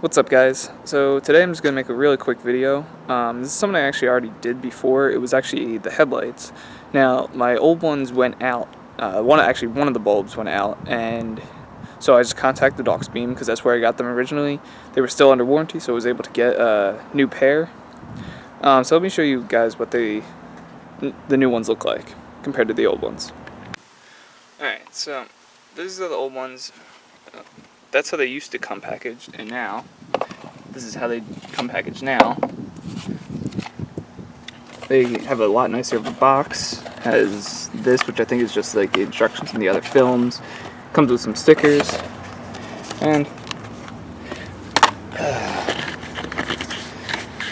What's up, guys? So today I'm just going to make a really quick video. This is something I actually already did before. It was actually the headlights. Now, my old ones went out. One of the bulbs went out, and so I just contacted Auxbeam because that's where I got them originally. They were still under warranty, so I was able to get a new pair. So let me show you guys what the new ones look like compared to the old ones. Alright, so these are the old ones. That's how they used to come packaged, and now this is how they come packaged now. They have a lot nicer of a box. Has this, which I think is just like the instructions from the other films. Comes with some stickers, and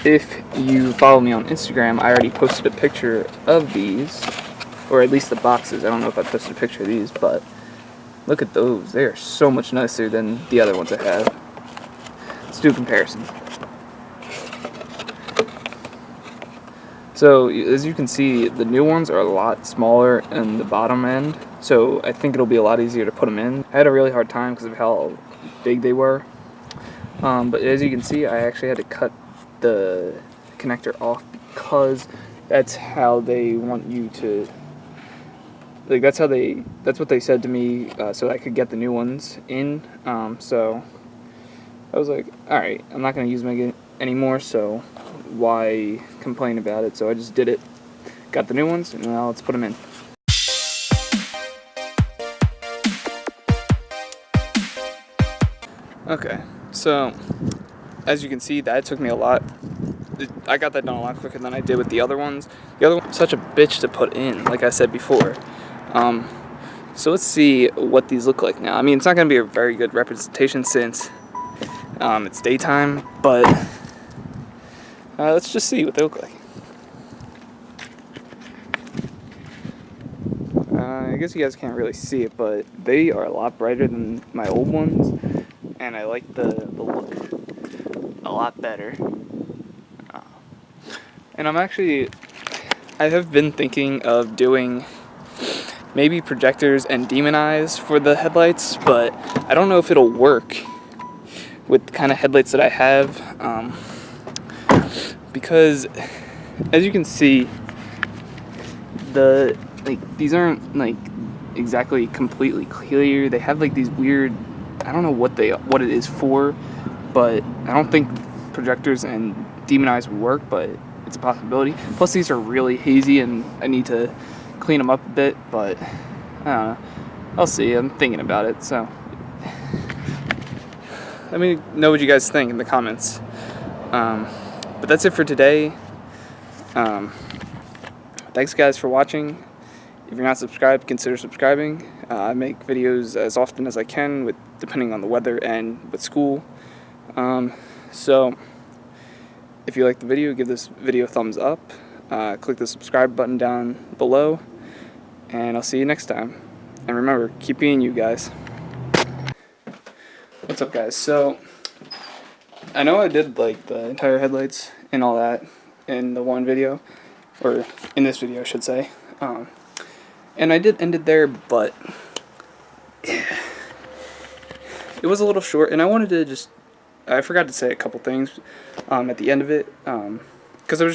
if you follow me on Instagram, I already posted a picture of these, or at least the boxes. I don't know if I posted a picture of these, but look at those. They are so much nicer than the other ones I have. Let's do a comparison. So, as you can see, the new ones are a lot smaller in the bottom end, so I think it'll be a lot easier to put them in. I had a really hard time because of how big they were. But as you can see, I actually had to cut the connector off because that's how they want you to... Like, that's what they said to me, so I could get the new ones in. So I was like, alright, I'm not going to use them anymore, so why complain about it? So I just did it, got the new ones, and now let's put them in. Okay, so as you can see, that took me a lot. I got that done a lot quicker than I did with the other ones. The other one was such a bitch to put in, like I said before. So let's see what these look like now. I mean, it's not going to be a very good representation since it's daytime, but let's just see what they look like. I guess you guys can't really see it, but they are a lot brighter than my old ones, and I like the look a lot better. And I have been thinking of doing maybe projectors and demon eyes for the headlights, but I don't know if it'll work with the kind of headlights that I have, because as you can see, these aren't like exactly completely clear. They have like these weird, I don't know what it is for, but I don't think projectors and demon eyes would work, but it's a possibility. Plus these are really hazy and I need to clean them up a bit, but I don't know. I'll see. I'm thinking about it, so let me know what you guys think in the comments. But that's it for today. Thanks guys for watching. If you're not subscribed, consider subscribing. I make videos as often as I can, depending on the weather and with school. So if you like the video, give this video a thumbs up. Click the subscribe button down below, and I'll see you next time. And remember, keep being you guys. What's up, guys? So I know I did like the entire headlights and all that in the one video, or in this video I should say, and I did end it there, but it was a little short, and I wanted to I forgot to say a couple things at the end of it, because I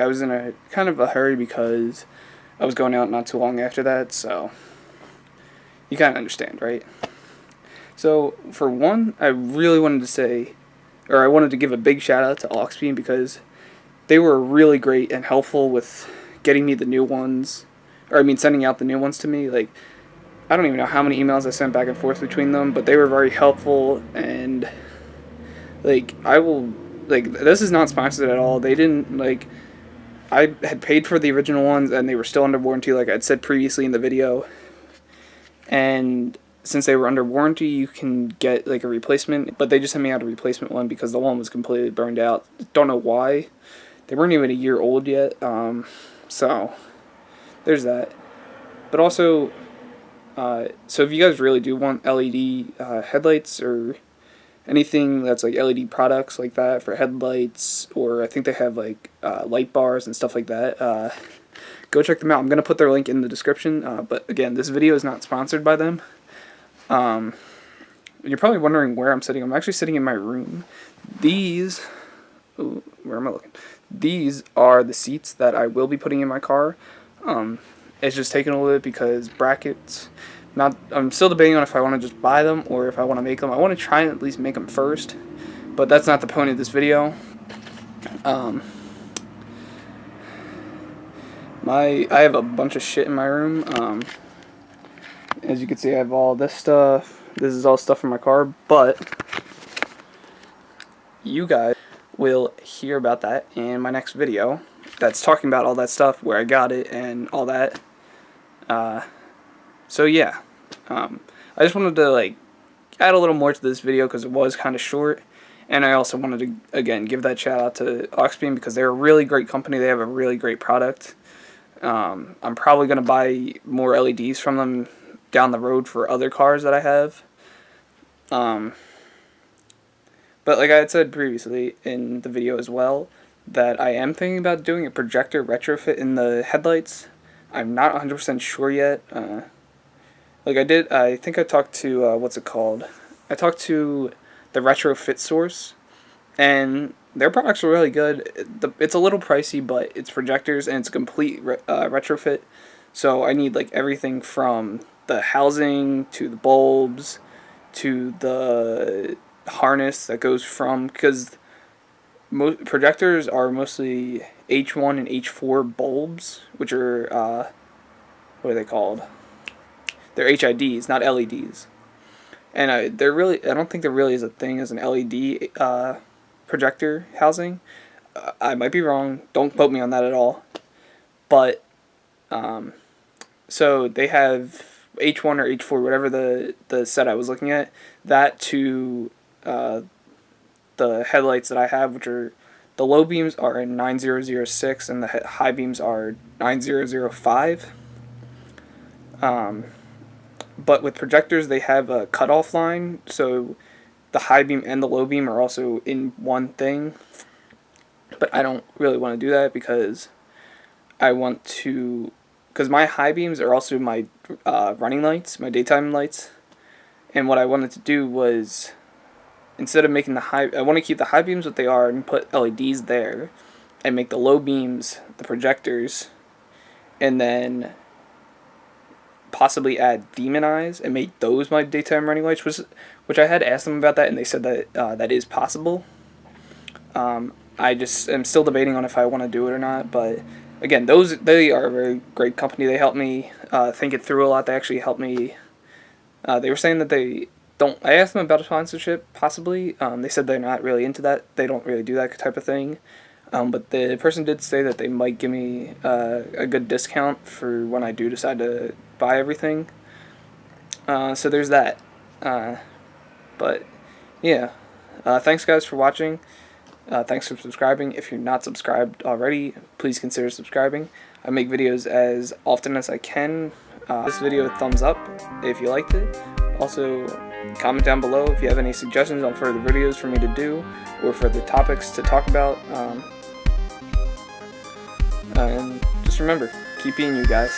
was in a kind of a hurry because I was going out not too long after that, so you kind of understand, right? So for one, I really wanted to say, or I wanted to give a big shout out to Auxbeam because they were really great and helpful with getting me the new ones, or I mean sending out the new ones to me. Like, I don't even know how many emails I sent back and forth between them, but they were very helpful, and like, this is not sponsored at all. They didn't, like, I had paid for the original ones and they were still under warranty, like I'd said previously in the video, and since they were under warranty, you can get like a replacement, but they just sent me out a replacement one because the one was completely burned out. Don't know why. They weren't even a year old yet, so there's that. But also, so if you guys really do want LED headlights or anything that's like LED products like that for headlights, or I think they have like light bars and stuff like that, go check them out. I'm going to put their link in the description, but again, this video is not sponsored by them. you're probably wondering where I'm sitting. I'm actually sitting in my room. These, ooh, where am I looking? These are the seats that I will be putting in my car. It's just taking a little bit because brackets. I'm still debating on if I want to just buy them or if I want to make them. I want to try and at least make them first, but that's not the point of this video. I have a bunch of shit in my room. As you can see, I have all this stuff. This is all stuff from my car, but you guys will hear about that in my next video. That's talking about all that stuff, where I got it, and all that. So yeah, I just wanted to like add a little more to this video because it was kind of short, and I also wanted to again give that shout out to Auxbeam because they're a really great company. They have a really great product. I'm probably gonna buy more LEDs from them down the road for other cars that I have. But like I had said previously in the video as well, that I am thinking about doing a projector retrofit in the headlights. I'm not 100% sure yet. I think I talked to, what's it called? I talked to the Retrofit Source, and their products are really good. It's a little pricey, but it's projectors, and it's a complete retrofit. So I need like everything from the housing to the bulbs to the harness that goes from, because projectors are mostly H1 and H4 bulbs, which are what are they called? They're HIDs, not LEDs. And I don't think there really is a thing as an LED projector housing. I might be wrong. Don't quote me on that at all. But so they have H1 or H4, whatever the set I was looking at, that to the headlights that I have, which are the low beams are in 9006 and the high beams are 9005. But with projectors, they have a cutoff line, so the high beam and the low beam are also in one thing. But I don't really want to do that because because my high beams are also my running lights, my daytime lights. And what I wanted to do was, instead of making I want to keep the high beams what they are and put LEDs there, and make the low beams the projectors, and then possibly add demon eyes and make those my daytime running lights, which I had asked them about that, and they said that that is possible. I just am still debating on if I want to do it or not, but again, they are a very great company. They helped me think it through a lot. They actually helped me. They were saying that they don't. I asked them about a sponsorship, possibly. They said they're not really into that. They don't really do that type of thing. But the person did say that they might give me a good discount for when I do decide to buy everything. So there's that. But yeah, thanks guys for watching. Thanks for subscribing. If you're not subscribed already, please consider subscribing. I make videos as often as I can. This video, thumbs up if you liked it. Also, comment down below if you have any suggestions on further videos for me to do or further topics to talk about. And just remember, keep being you guys.